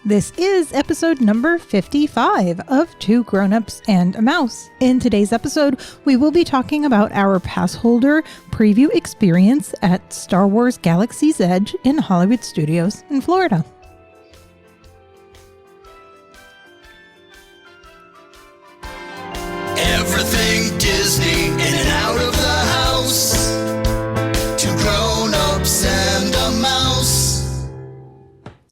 This is episode number 55 of Two Grown-Ups and a Mouse. In today's episode, we will be talking about our pass holder preview experience at Star Wars Galaxy's Edge in Hollywood Studios in Florida. Everything Disney in and out of the house. Two grown-ups and a mouse.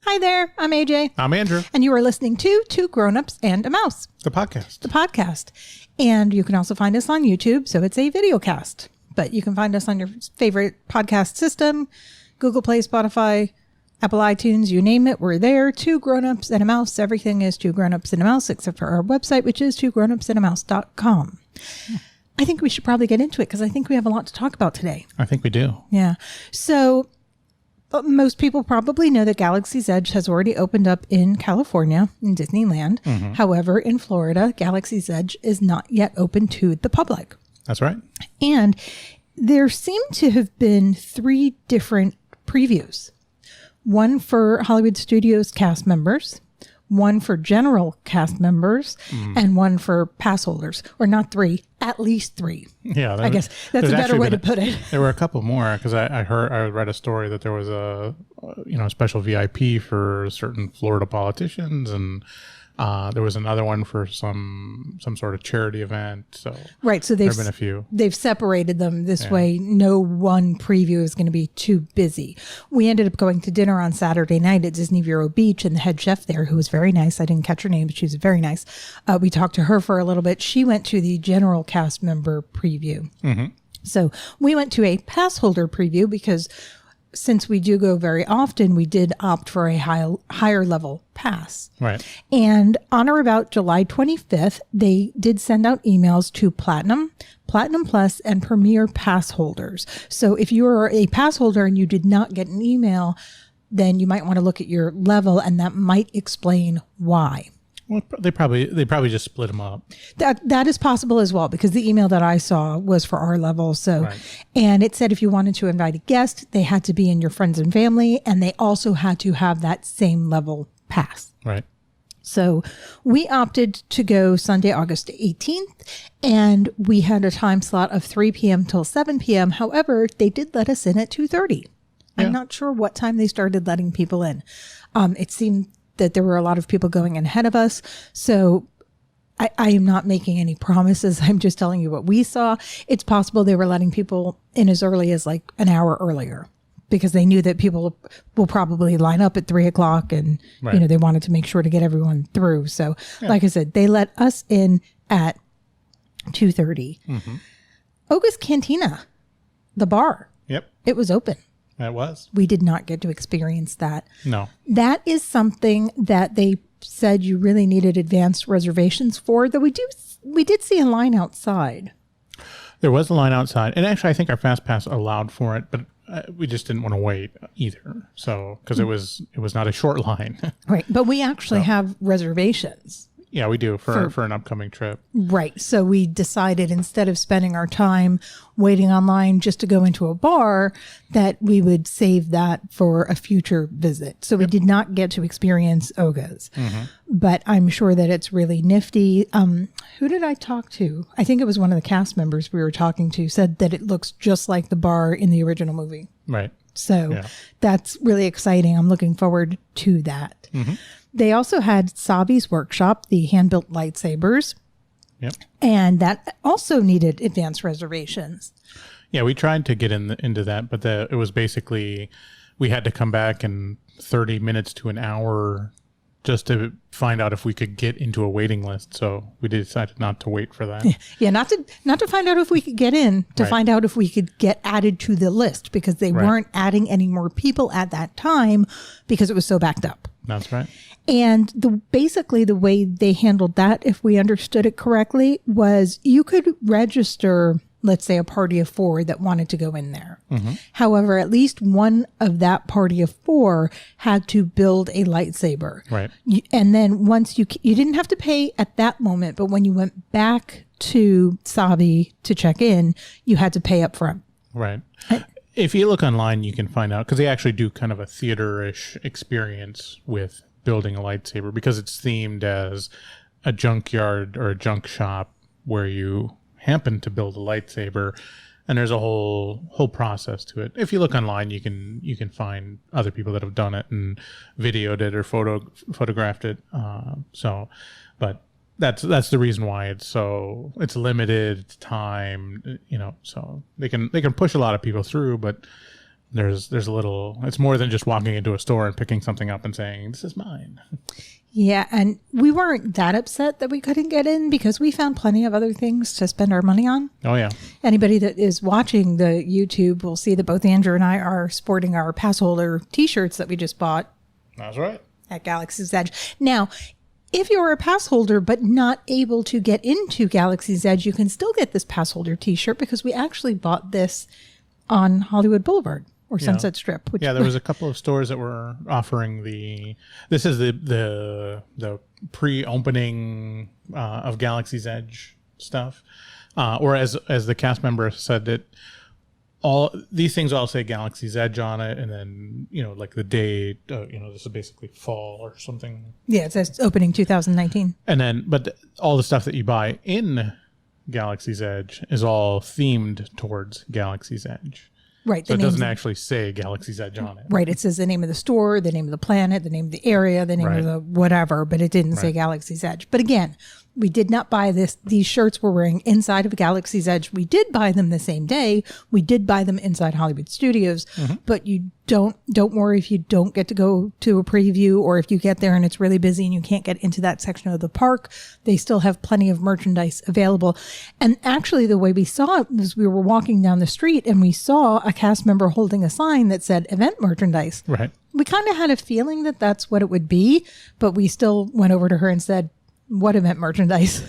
Hi there, I'm AJ. I'm Andrew. And you are listening to Two Grown-Ups and a Mouse. The podcast. The podcast. And you can also find us on YouTube, so it's a video cast. But you can find us on your favorite podcast system, Google Play, Spotify, Apple iTunes, you name it, we're there. Two Grown-Ups and a Mouse. Everything is Two Grown-Ups and a Mouse, except for our website, which is twogrownupsandamouse.com. I think we should probably get into it because I think we have a lot to talk about today. I think we do. Yeah. So most people probably know that Galaxy's Edge has already opened up in California, in Disneyland. Mm-hmm. However, in Florida, Galaxy's Edge is not yet open to the public. That's right. And there seem to have been 3 different previews. One for Hollywood Studios cast members, one for general cast members, and one for pass holders. Or not 3, at least 3. Yeah, I guess that's a better way to put it. There were a couple more because I read a story that there was a special VIP for certain Florida politicians, and there was another one for some sort of charity event. So right, so there've been a few. They've separated them this way. No one preview is going to be too busy. We ended up going to dinner on Saturday night at Disney Vero Beach, and the head chef there, who was very nice. I didn't catch her name, but she was very nice. We talked to her for a little bit. She went to the general cast member preview. Mm-hmm. So we went to a pass holder preview because since we do go very often, we did opt for a higher level pass. Right. And on or about July 25th, they did send out emails to Platinum, Platinum Plus, and Premier pass holders. So if you are a pass holder and you did not get an email, then you might want to look at your level, and that might explain why. Well, they probably just split them up. That is possible as well, because the email that I saw was for our level. So, right. And it said if you wanted to invite a guest, they had to be in your friends and family, and they also had to have that same level pass. Right. So we opted to go Sunday, August 18th, and we had a time slot of 3 p.m. till 7 p.m. However, they did let us in at 2:30. Yeah. I'm not sure what time they started letting people in. It seemed that there were a lot of people going ahead of us. So I am not making any promises. I'm just telling you what we saw. It's possible they were letting people in as early as like an hour earlier because they knew that people will probably line up at 3 o'clock and, right. They wanted to make sure to get everyone through. So like I said, they let us in at 2:30. Mm-hmm. Oga's Cantina, the bar. Yep. It was open. It was. We did not get to experience that. No. That is something that they said you really needed advanced reservations for, though we did see a line outside. There was a line outside. And actually, I think our Fast Pass allowed for it, but we just didn't want to wait either. So, because it was not a short line. Right. But we actually have reservations. Yeah, we do for an upcoming trip. Right. So we decided instead of spending our time waiting online just to go into a bar, that we would save that for a future visit. So we did not get to experience Oga's, but I'm sure that it's really nifty. Who did I talk to? I think it was one of the cast members we were talking to said that it looks just like the bar in the original movie. Right. So that's really exciting. I'm looking forward to that. Mm-hmm. They also had Savi's workshop, the hand-built lightsabers. Yep. And that also needed advanced reservations. Yeah, we tried to get into that, but it was basically, we had to come back in 30 minutes to an hour just to find out if we could get into a waiting list. So we decided not to wait for that. Yeah, not to find out if we could get in, to find out if we could get added to the list, because they weren't adding any more people at that time because it was so backed up. That's right. And basically the way they handled that, if we understood it correctly, was you could register, let's say, a party of 4 that wanted to go in there. Mm-hmm. However, at least one of that party of 4 had to build a lightsaber. Right. And then once you didn't have to pay at that moment, but when you went back to Savi to check in, you had to pay up front. Right. If you look online, you can find out, because they actually do kind of a theater-ish experience with building a lightsaber because it's themed as a junkyard or a junk shop where you happen to build a lightsaber. And there's a whole process to it. If you look online, you can find other people that have done it and videoed it or photographed it. But that's the reason why it's limited. It's time, so they can push a lot of people through, but there's a little. It's more than just walking into a store and picking something up and saying, "This is mine." Yeah, and we weren't that upset that we couldn't get in because we found plenty of other things to spend our money on. Oh, yeah. Anybody that is watching the YouTube will see that both Andrew and I are sporting our pass holder t-shirts that we just bought. That's right. At Galaxy's Edge. Now, if you're a pass holder but not able to get into Galaxy's Edge, you can still get this pass holder t-shirt because we actually bought this on Hollywood Boulevard. Or Sunset Strip. Which there was a couple of stores that were offering this is the pre-opening of Galaxy's Edge stuff. Or as the cast member said, that all these things all say Galaxy's Edge on it, and then like the date, this is basically fall or something. Yeah, it says opening 2019. And then, but all the stuff that you buy in Galaxy's Edge is all themed towards Galaxy's Edge. Right. So it doesn't actually say Galaxy's Edge on it. Right. It says the name of the store, the name of the planet, the name of the area, the name of the whatever, but it didn't say Galaxy's Edge. But again, we did not buy these shirts we're wearing inside of Galaxy's Edge. We did buy them the same day. We did buy them inside Hollywood Studios, but you don't worry if you don't get to go to a preview, or if you get there and it's really busy and you can't get into that section of the park. They still have plenty of merchandise available. And actually the way we saw it was we were walking down the street and we saw a cast member holding a sign that said event merchandise. Right. We kind of had a feeling that that's what it would be, but we still went over to her and said, "What event merchandise?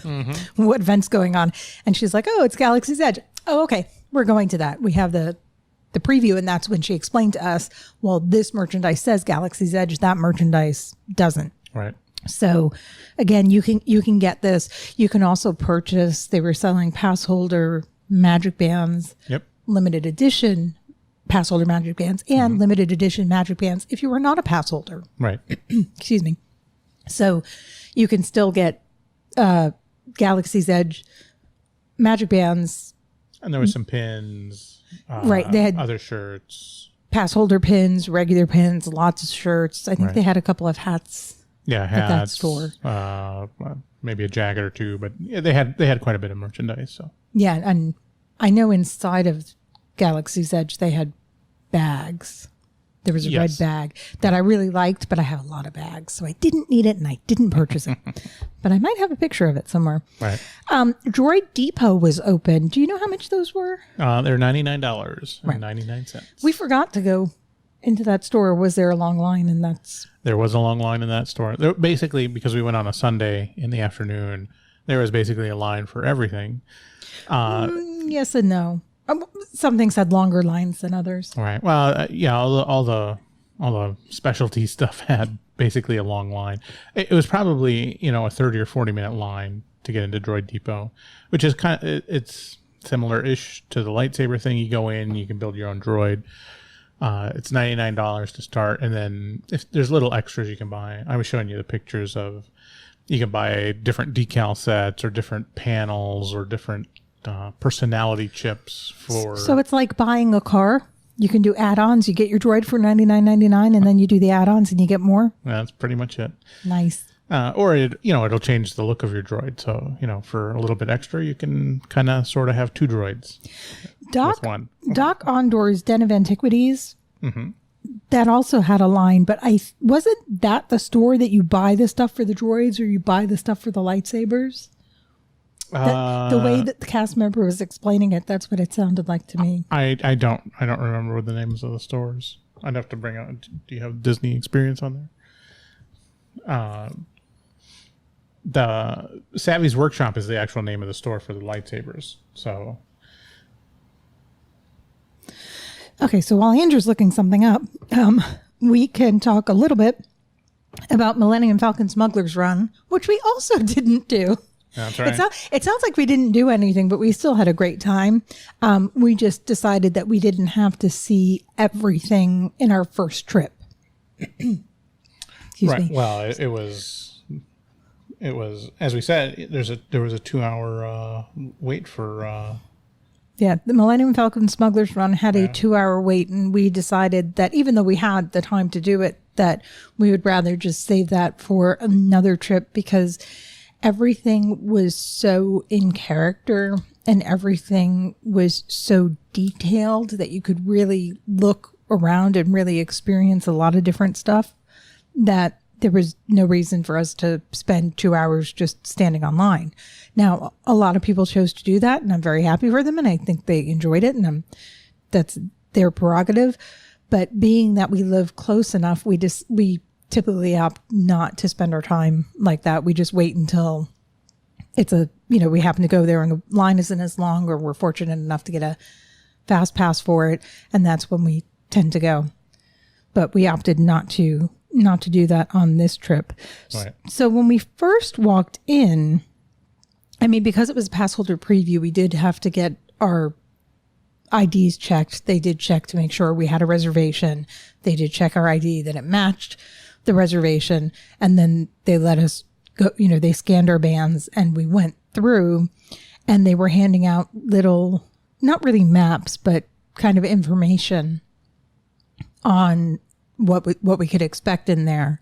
What event's going on?" And she's like, "Oh, it's Galaxy's Edge." "Oh, okay. We're going to that." We have the preview, and that's when she explained to us, well, this merchandise says Galaxy's Edge, that merchandise doesn't. Right. So again, you can get this. You can also purchase, they were selling pass holder magic bands. Yep. Limited edition pass holder magic bands and limited edition magic bands if you were not a pass holder. Right. Excuse me. So you can still get Galaxy's Edge magic bands. And there was some pins. Right. They had other shirts. Pass holder pins, regular pins, lots of shirts. I think they had a couple of hats. Yeah, hats. At that store. Maybe a jacket or two, but yeah, they had quite a bit of merchandise. So yeah, and I know inside of Galaxy's Edge they had bags. There was a red bag that I really liked, but I have a lot of bags, so I didn't need it and I didn't purchase it. But I might have a picture of it somewhere. Right. Droid Depot was open. Do you know how much those were? They're $99.99. We forgot to go into that store. Was there a long line? And there was a long line in that store. There, basically, because we went on a Sunday in the afternoon, there was basically a line for everything. Yes and no. Some things had longer lines than others. Right. Well, yeah, all the specialty stuff had basically a long line. It was probably, a 30 or 40 minute line to get into Droid Depot, which is it's similar-ish to the lightsaber thing. You go in, you can build your own droid. It's $99 to start, and then if there's little extras you can buy. I was showing you the pictures of, you can buy different decal sets or different panels or different personality chips for. So it's like buying a car. You can do add-ons. You get your droid for $99.99, and then you do the add-ons and you get more. That's pretty much it. Nice. Or it'll change the look of your droid. So for a little bit extra, you can kind of sort of have two droids. With one. Doc Ondor's Den of Antiquities. Mm-hmm. That also had a line, but wasn't that the store that you buy the stuff for the droids, or you buy the stuff for the lightsabers? The way that the cast member was explaining it, that's what it sounded like to me. I don't remember the names of the stores. I'd have to bring out. Do you have Disney experience on there? The Savvy's Workshop is the actual name of the store for the lightsabers. So. Okay, so while Andrew's looking something up, we can talk a little bit about Millennium Falcon Smuggler's Run, which we also didn't do. That's right. It sounds like we didn't do anything, but we still had a great time. We just decided that we didn't have to see everything in our first trip. Excuse Right. me. Well, it was, as we said, there was a 2-hour wait for. Yeah, the Millennium Falcon Smuggler's Run had a 2-hour wait, and we decided that even though we had the time to do it, that we would rather just save that for another trip because everything was so in character and everything was so detailed that you could really look around and really experience a lot of different stuff that there was no reason for us to spend 2 hours just standing online. Now, a lot of people chose to do that, and I'm very happy for them, and I think they enjoyed it, and that's their prerogative. But being that we live close enough, we typically opt not to spend our time like that. We just wait until it's we happen to go there and the line isn't as long, or we're fortunate enough to get a fast pass for it, and that's when we tend to go. But we opted not to do that on this trip. Right. So when we first walked in, I mean, because it was a pass holder preview, we did have to get our IDs checked. They did check to make sure we had a reservation. They did check our ID, that it matched the reservation. And then they let us go, they scanned our bands and we went through, and they were handing out little, not really maps, but kind of information on what we could expect in there.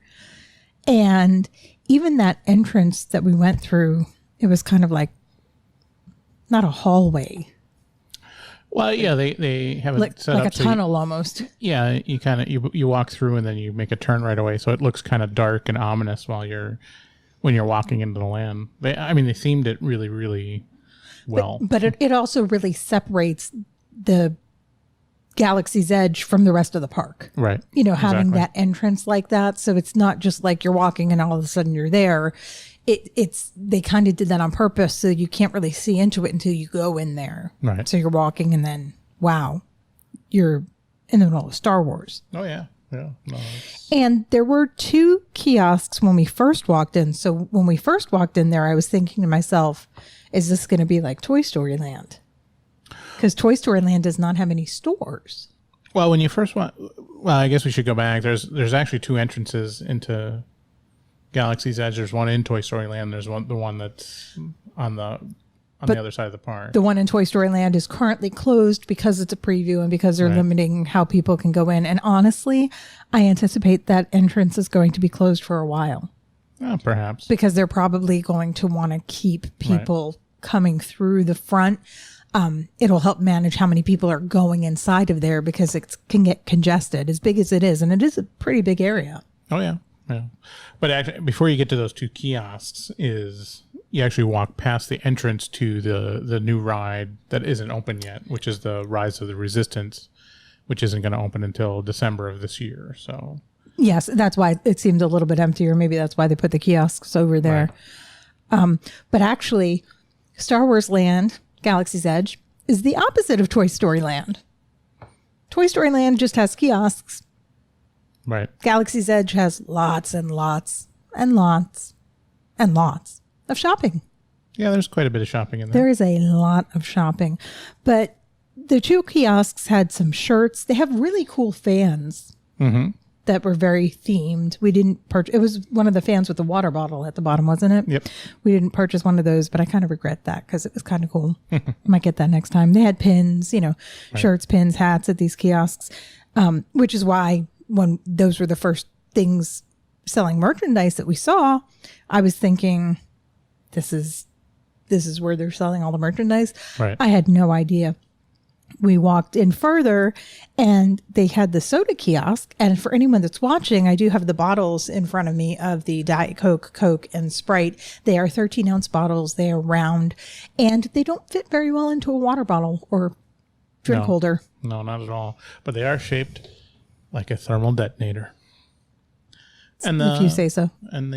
And even that entrance that we went through, it was kind of like not a hallway. Well, yeah, they have it set like up a tunnel almost. Yeah, you kind of you walk through and then you make a turn right away, so it looks kind of dark and ominous when you're walking into the land. They themed it really, really well. But it also really separates the Galaxy's Edge from the rest of the park. Right. Having Exactly. that entrance like that. So it's not just like you're walking and all of a sudden you're there. They kind of did that on purpose, so you can't really see into it until you go in there. Right. So you're walking and then, wow, you're in the middle of Star Wars. Oh, yeah. Yeah. No, And there were 2 kiosks when we first walked in. So when we first walked in there, I was thinking to myself, is this going to be like Toy Story Land? Because Toy Story Land does not have any stores. well, when you first well, I guess we should go back. There's actually 2 entrances into Galaxy's Edge. There's one in Toy Story Land. There's the one that's on the other side of the park. The one in Toy Story Land is currently closed because it's a preview and because they're limiting how people can go in. And honestly, I anticipate that entrance is going to be closed for a while. Perhaps. Because they're probably going to want to keep people coming through the front. It'll help manage how many people are going inside of there because it can get congested as big as it is. And it is a pretty big area. Oh, yeah. Yeah. But actually, before you get to those 2 kiosks, you actually walk past the entrance to the new ride that isn't open yet, which is the Rise of the Resistance, which isn't going to open until December of this year. So yes, that's why it seemed a little bit emptier. Maybe that's why they put the kiosks over there. Right. But actually, Star Wars Land, Galaxy's Edge, is the opposite of Toy Story Land. Toy Story Land just has kiosks. right. Galaxy's Edge has lots and lots and lots and lots of shopping. Yeah, there's quite a bit of shopping in there. There is a lot of shopping. But the 2 kiosks had some shirts. They have really cool fans that were very themed. We didn't purchase. It was one of the fans with the water bottle at the bottom, wasn't it? Yep. We didn't purchase one of those, but I kind of regret that because it was kind of cool. Might get that next time. They had pins, shirts, pins, hats at these kiosks, which is why when those were the first things selling merchandise that we saw, I was thinking, this is where they're selling all the merchandise. Right. I had no idea. We walked in further and they had the soda kiosk. And for anyone that's watching, I do have the bottles in front of me of the Diet Coke, Coke, and Sprite. They are 13-ounce bottles. They are round and they don't fit very well into a water bottle or drink holder. No, not at all. But they are shaped like a thermal detonator. And If you say so. And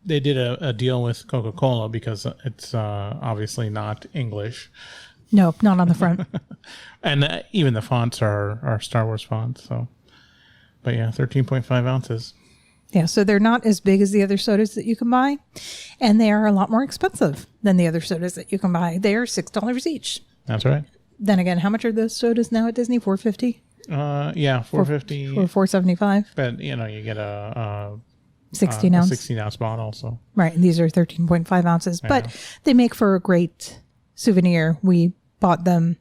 they did a deal with Coca-Cola because it's obviously not English. No, not on the front. And even the fonts are Star Wars fonts. So, but yeah, 13.5 ounces. Yeah, so they're not as big as the other sodas that you can buy, and they are a lot more expensive than the other sodas that you can buy. They are $6 each. That's right. Then again, how much are those sodas now at Disney? $4.50? Yeah, 450. Or 475. But you get a 16 ounce. 16-ounce bottle. So Right. And these are 13.5 ounces. Yeah. But they make for a great souvenir. We bought them.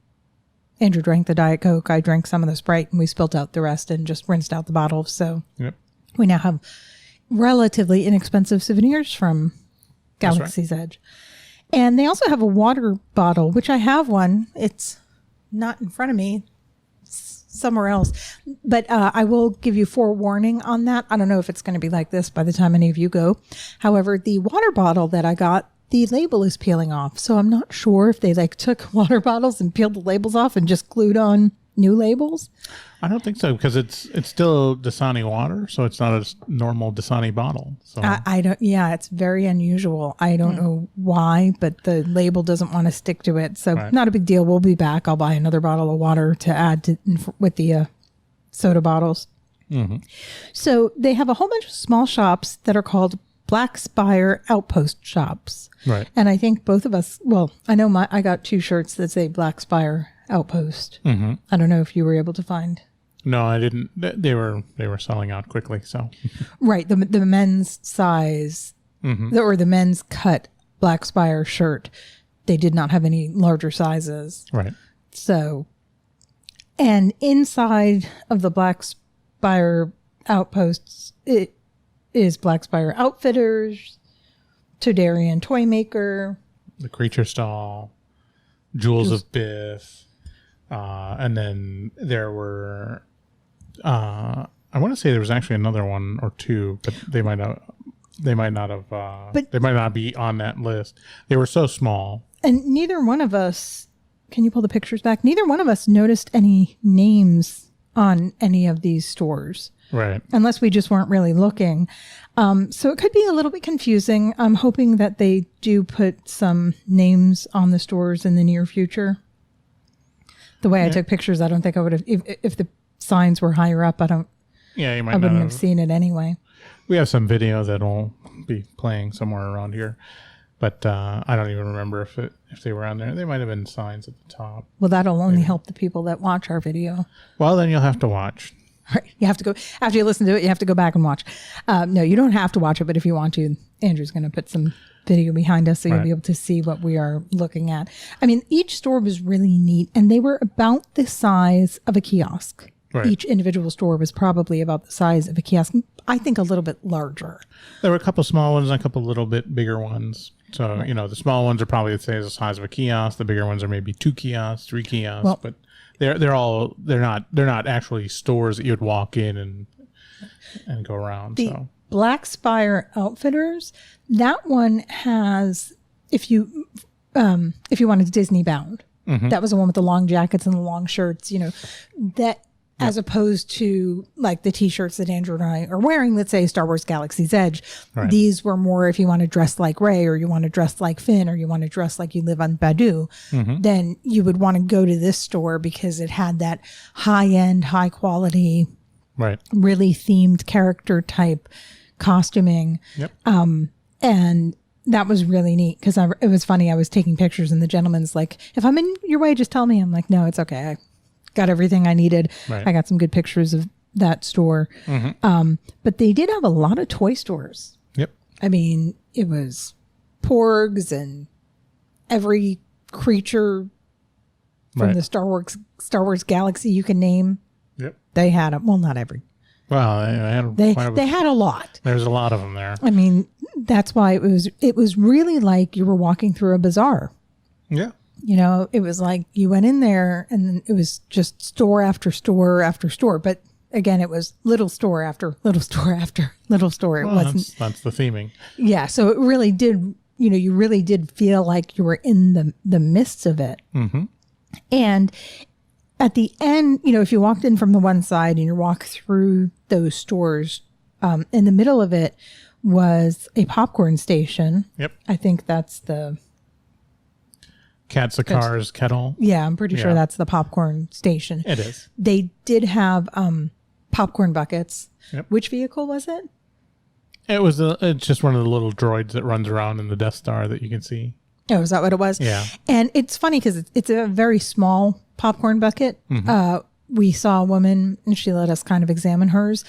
Andrew drank the Diet Coke. I drank some of the Sprite, and we spilled out the rest and just rinsed out the bottle. So yep. we now have relatively inexpensive souvenirs from Galaxy's Edge. And they also have a water bottle, which I have one. It's not in front of me. It's somewhere else. But I will give you forewarning on that. I don't know if it's going to be like this by the time any of you go. However, the water bottle that I got, the label is peeling off. So I'm not sure if they took water bottles and peeled the labels off and just glued on new labels. I don't think so, because it's still Dasani water, so it's not a normal Dasani bottle. So I don't. Yeah, it's very unusual. I don't know why, but the label doesn't want to stick to it. So not a big deal. We'll be back. I'll buy another bottle of water to add to with the soda bottles. Mm-hmm. So they have a whole bunch of small shops that are called Black Spire Outpost shops. Right. And I think both of us. Well, I know I got 2 shirts that say Black Spire Outpost. Mm-hmm. I don't know if you were able to find. No, I didn't. They were selling out quickly. So right, the men's size or the men's cut Black Spire shirt, they did not have any larger sizes. Right. So, and inside of the Black Spire Outposts, it is Black Spire Outfitters, Todarian Toy Maker, the Creature Stall, Jewels of Biff, and then there were. I want to say there was actually another one or two, but they might not have. They might not be on that list. They were so small. And neither one of us. Can you pull the pictures back? Neither one of us noticed any names on any of these stores. Right. Unless we just weren't really looking. So it could be a little bit confusing. I'm hoping that they do put some names on the stores in the near future. The way I took pictures, I don't think I would have, if the signs were higher up, I wouldn't have seen it anyway. We have some video that'll be playing somewhere around here, but I don't even remember if they were on there. They might have been signs at the top. Well, that'll only help the people that watch our video. Well, then you'll have to watch. Right. You have to go, after you listen to it, you have to go back and watch. No, you don't have to watch it, but if you want to, Andrew's going to put some video behind us so you'll be able to see what we are looking at. I mean, each store was really neat, and they were about the size of a kiosk. Right. Each individual store was probably about the size of a kiosk. I think a little bit larger. There were a couple small ones and a couple little bit bigger ones. So, the small ones are probably the size of a kiosk. The bigger ones are maybe 2 kiosks, 3 kiosks, but they're not actually stores that you would walk in and go around. The Black Spire Outfitters, that one has, if you wanted Disney bound, that was the one with the long jackets and the long shirts, that as opposed to like the t-shirts that Andrew and I are wearing that say Star Wars Galaxy's Edge. Right. These were more if you want to dress like Rey, or you want to dress like Finn, or you want to dress like you live on Batuu, then you would want to go to this store because it had that high-end, high-quality, really themed character type costuming. Yep. And that was really neat because it was funny. I was taking pictures and the gentleman's like, if I'm in your way, just tell me. I'm like, no, it's okay. I got everything I needed. Right. I got some good pictures of that store. But they did have a lot of toy stores. Yep. I mean, it was Porgs and every creature from the Star Wars galaxy you can name. Yep. They had them. Well, not every. Well, they had a lot. There's a lot of them there. I mean, that's why it was really like you were walking through a bazaar. Yeah. It was like you went in there and it was just store after store after store. But again, it was little store after little store after little store. It wasn't. That's the theming. Yeah. So it really did, you really did feel like you were in the midst of it. Mm-hmm. And at the end, if you walked in from the one side and you walk through those stores, in the middle of it was a popcorn station. Yep. I think that's the Katsakar's kettle. Yeah, I'm pretty sure that's the popcorn station. It is. They did have popcorn buckets. Yep. Which vehicle was it? It's just one of the little droids that runs around in the Death Star that you can see. Oh, is that what it was? Yeah. And it's funny because it's a very small popcorn bucket. we saw a woman and she let us kind of examine hers,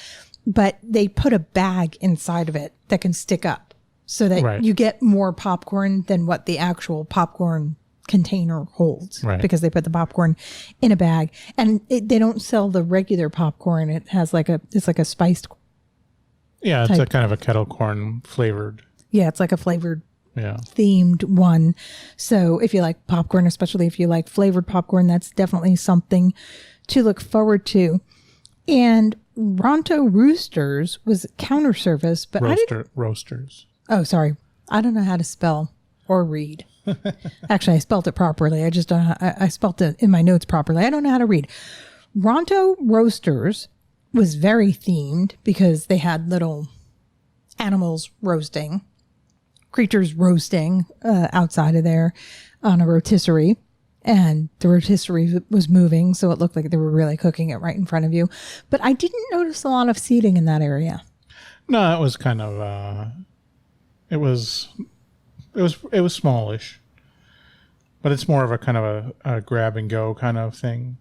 but they put a bag inside of it that can stick up so that you get more popcorn than what the actual popcorn container holds, because they put the popcorn in a bag. And they don't sell the regular popcorn. It has it's like a spiced. Yeah, it's a kind of a kettle corn flavored. Yeah, it's like a flavored themed one. So if you like popcorn, especially if you like flavored popcorn, that's definitely something to look forward to. And Ronto Roosters was counter service, but Roasters. Oh, sorry. I don't know how to spell or read. Actually, I spelled it properly. I spelled it in my notes properly. I don't know how to read. Ronto Roasters was very themed because they had little animals roasting, creatures roasting outside of there on a rotisserie. And the rotisserie was moving, so it looked like they were really cooking it right in front of you. But I didn't notice a lot of seating in that area. No, it was kind of it was smallish, but it's more of a kind of a grab and go kind of thing.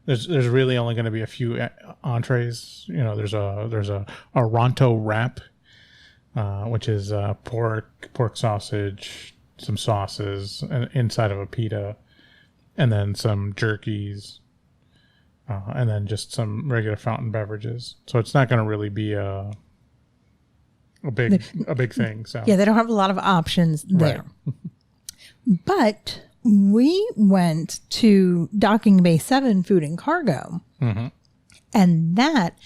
There's really only going to be a few entrees. You know, there's a Ronto wrap, which is pork sausage, some sauces, and inside of a pita, and then some jerkies, and then just some regular fountain beverages. So it's not going to really be a big thing. So yeah, they don't have a lot of options there. Right. But we went to Docking Bay 7 Food and Cargo, and that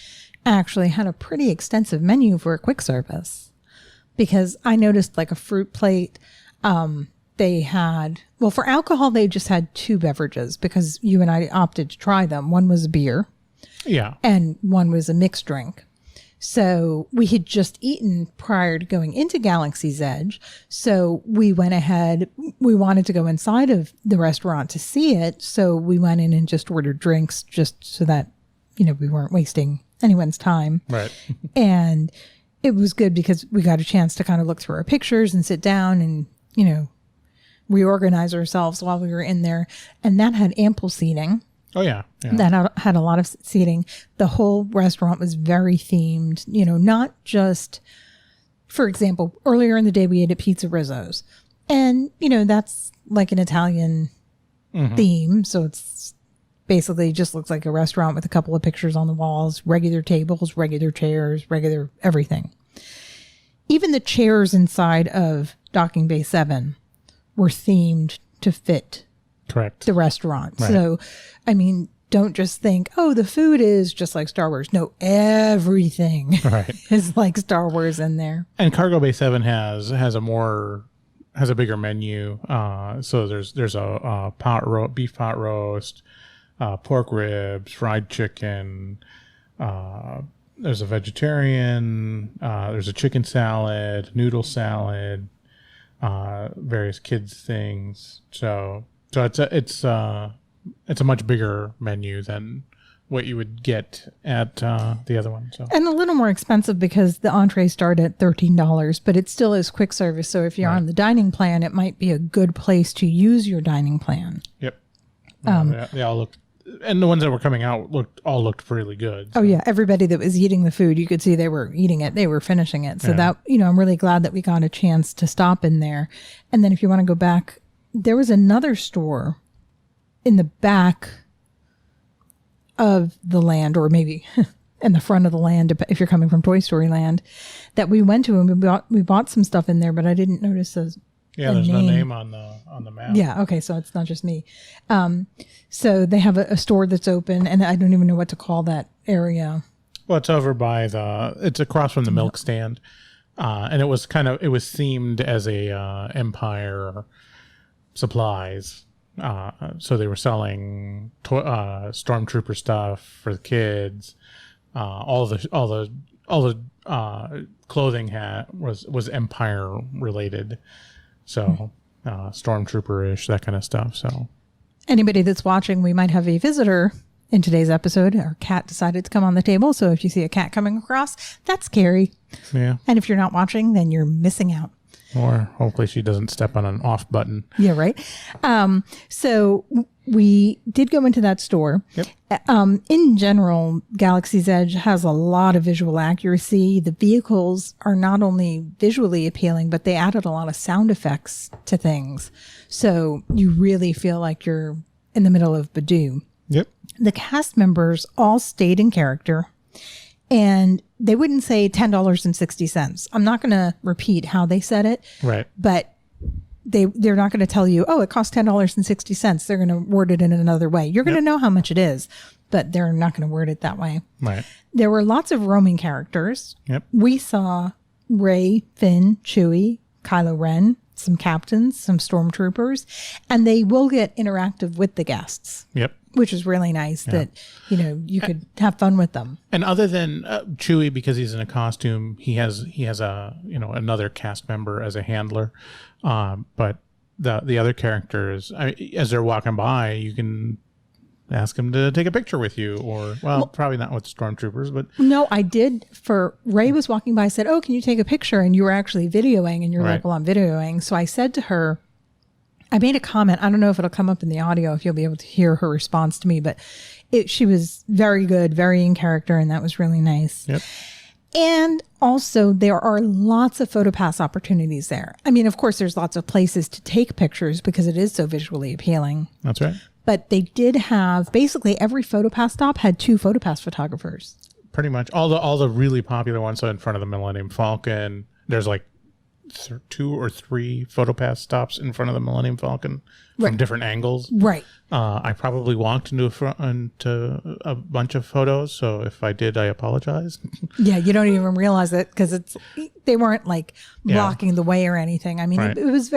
actually had a pretty extensive menu for a quick service, because I noticed like a fruit plate. They had, well, for alcohol, they just had 2 beverages because you and I opted to try them. One was a beer. Yeah. And one was a mixed drink. So we had just eaten prior to going into Galaxy's Edge. So we went ahead. We wanted to go inside of the restaurant to see it. So we went in and just ordered drinks just so that, we weren't wasting anyone's time. Right. And it was good because we got a chance to kind of look through our pictures and sit down and, reorganize ourselves while we were in there. And that had ample seating. Oh, yeah. That had a lot of seating. The whole restaurant was very themed, not just, for example, earlier in the day we ate at Pizza Rizzo's. And, that's like an Italian theme. So it's basically just looks like a restaurant with a couple of pictures on the walls, regular tables, regular chairs, regular everything. Even the chairs inside of Docking Bay 7 were themed to fit the restaurant. Right. So, don't just think, oh, the food is just like Star Wars. No, everything is like Star Wars in there. And Cargo Bay 7 has a bigger menu. So there's a beef pot roast, pork ribs, fried chicken. There's a vegetarian. There's a chicken salad, noodle salad, various kids things. So it's a much bigger menu than what you would get at the other one. So, and a little more expensive because the entrees start at $13, but it still is quick service. So if you're on the dining plan, it might be a good place to use your dining plan. Yep. They all look, and the ones that were coming out looked really good. So. Oh yeah, everybody that was eating the food, you could see they were eating it, they were finishing it. So that I'm really glad that we got a chance to stop in there. And then if you want to go back, there was another store in the back of the land, or maybe in the front of the land if you're coming from Toy Story Land, that we went to, and we bought some stuff in there, but I didn't notice there's no name on the map. Yeah, okay, so it's not just me. So they have a store that's open, and I don't even know what to call that area. Well, it's over by it's across from the milk stand, and it was themed as a Empire supplies. So they were selling stormtrooper stuff for the kids. All the clothing was Empire related. So stormtrooper-ish, that kind of stuff. So anybody that's watching, we might have a visitor in today's episode. Our cat decided to come on the table. So if you see a cat coming across, that's Carrie. Yeah. And if you're not watching, then you're missing out. Or hopefully she doesn't step on an off button. Yeah, right. So we did go into that store. Yep. In general, Galaxy's Edge has a lot of visual accuracy. The vehicles are not only visually appealing, but they added a lot of sound effects to things. So you really feel like you're in the middle of Badoo. Yep. The cast members all stayed in character, and they wouldn't say $10.60. I'm not going to repeat how they said it, Right. but they're not going to tell you, oh, it costs $10.60. They're going to word it in another way. You're going to know how much it is, but they're not going to word it that way. Right. There were lots of roaming characters. Yep. We saw Rey, Finn, Chewie, Kylo Ren, some captains, some stormtroopers, and they will get interactive with the guests. Yep. Which is really nice that, you could have fun with them. And other than Chewie, because he's in a costume, he has a another cast member as a handler. But the other characters, as they're walking by, you can ask them to take a picture with you, or well, probably not with stormtroopers, but no, I did. For Ray was walking by, I said, "Oh, can you take a picture?" And you were actually videoing, and you're like, "Well, I'm videoing." So I said to her, I made a comment. I don't know if it'll come up in the audio, if you'll be able to hear her response to me, but she was very good, very in character, and that was really nice. Yep. And also, there are lots of PhotoPass opportunities there. I mean, of course, there's lots of places to take pictures because it is so visually appealing. That's right. But they did have, basically every PhotoPass stop had 2 PhotoPass photographers. Pretty much all the really popular ones. So in front of the Millennium Falcon, there's like 2 or 3 PhotoPass stops in front of the Millennium Falcon from different angles. Right. I probably walked into a bunch of photos, so if I did, I apologize. Yeah, you don't even realize it because they weren't like blocking the way or anything. I mean, it was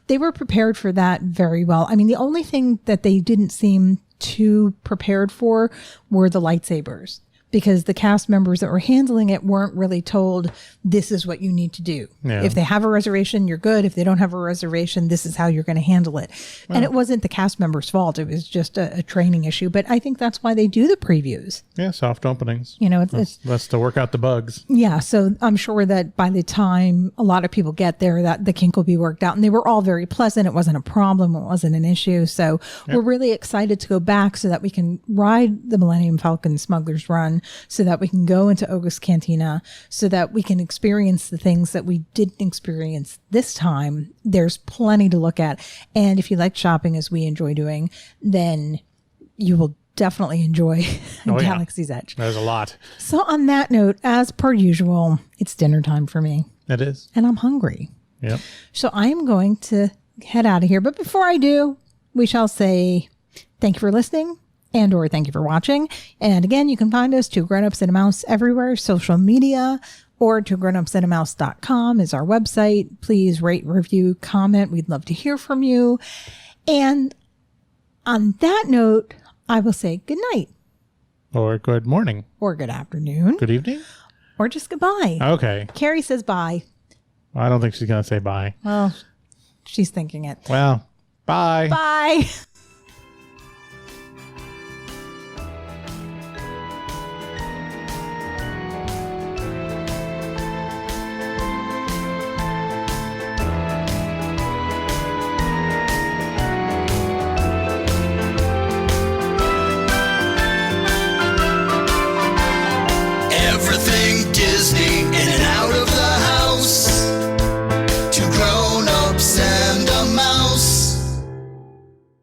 they were prepared for that very well. I mean, the only thing that they didn't seem too prepared for were the lightsabers, because the cast members that were handling it weren't really told, this is what you need to do. Yeah. If they have a reservation, you're good. If they don't have a reservation, this is how you're going to handle it. Well, and it wasn't the cast members' fault. It was just a training issue. But I think that's why they do the previews. Yeah, soft openings. That's to work out the bugs. Yeah, so I'm sure that by the time a lot of people get there, that the kink will be worked out. And they were all very pleasant. It wasn't a problem. It wasn't an issue. So we're really excited to go back so that we can ride the Millennium Falcon Smuggler's Run, so that we can go into August Cantina, so that we can experience the things that we didn't experience this time. There's plenty to look at. And if you like shopping as we enjoy doing, then you will definitely enjoy Galaxy's Edge. There's a lot. So on that note, as per usual, it's dinner time for me. It is. And I'm hungry. Yep. So I am going to head out of here. But before I do, we shall say thank you for listening. And/or thank you for watching. And again, you can find us Two Grown-Ups and a Mouse everywhere, social media, or twogrownupsandamouse.com is our website. Please rate, review, comment. We'd love to hear from you. And on that note, I will say good night. Or good morning. Or good afternoon. Good evening. Or just goodbye. Okay. Carrie says bye. I don't think she's going to say bye. Well, she's thinking it. Well, bye. Bye.